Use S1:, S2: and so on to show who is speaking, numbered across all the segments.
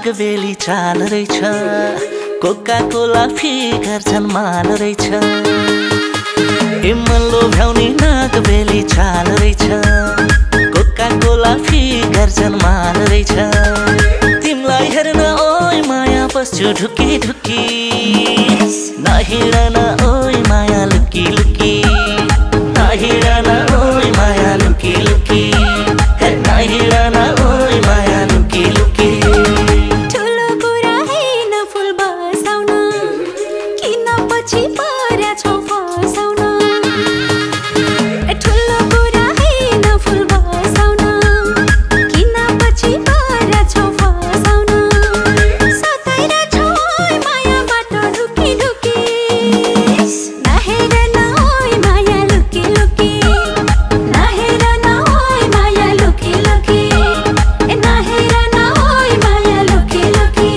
S1: नागबेली चाल रहेछ Coca Cola figure झन् माल रहेछ मन लोभ्याउने नागबेली चाल रहेछ कोका कोला फिगर झन् माल रहेछ तिमलाई हेर्न ओइ माया पस्छु ढुकी ढुकी नहिरन ओइ माया लुकी लुकी नहिरन ओइ माया लुकी लुकी नहिरन ओइ माया लुकी लुकी
S2: ठुलो कुरा हैन फुल बसाउन किन पछि पर्या छौ फसाउन ठुलो कुरा हैन फुल बसाउन किन पछि पर्या छौ फसाउन सताइर छौ मायाबाट ढुकी ढुकी नहेरन ओइ माया लुकी लुकी नहेरन ओइ माया लुकी लुकी नहेरन ओइ माया लुकी लुकी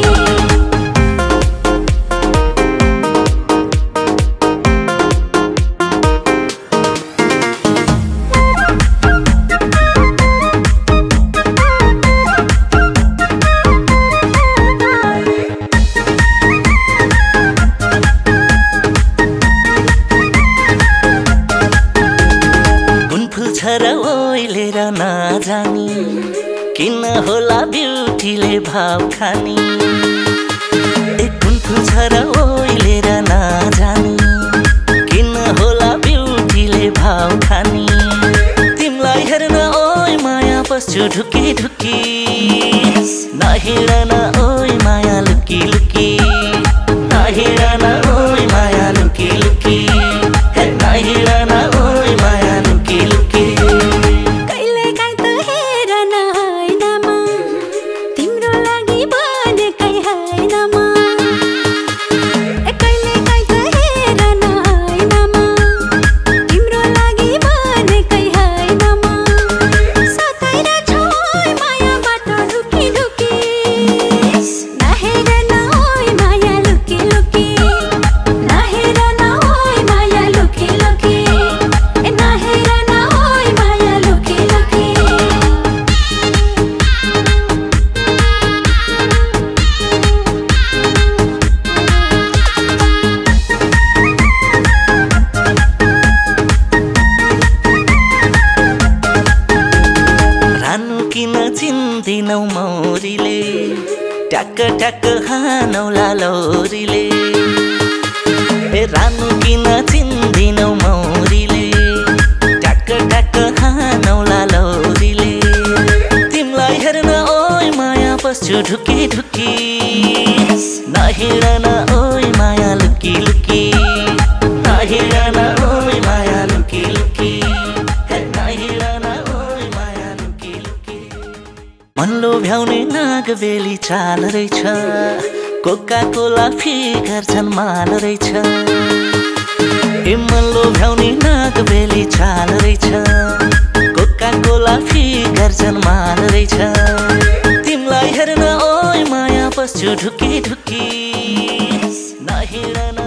S1: र ओइलेर नजानी किन होला ब्युटीले भाव खानी कुन फुल छ र ओइलेर नजानी किन होला ब्युटीले भाव खानी तिमलाई हेर्न ओइ माया पस्छु ढुकी ढुकी नहिरन ओइ माया लुकी लुकी नहिरन ओइ माया लुकी लुकी नहिरन ओइ माया लुकी लुकी चिन्दिनौ मौरीले ट्याक्क ट्याक्क हानौला लौरीले रानु किन चिन्दिनौ मौरीले ट्याक्क ट्याक्क हानौला लौरीले तिमलाई हेर्न ओइ माया पस्छु ढुकी ढुकी नहिरन ओइ माया लुकी लुकी नहिरन ओइ माया लुकी लुकी नहिरन ओइ माया लुकी लुकी मन लोभ्याउने नागबेली चाल रहेछ कोका कोला फिगर झन् माल रहेछ मन लोभ्याउने नागबेली चाल रहेछ कोका कोला फिगर झन् माल रहेछ तिमलाई हेर्न ओइ माया पस्छु ढुकी ढुकी नहिरन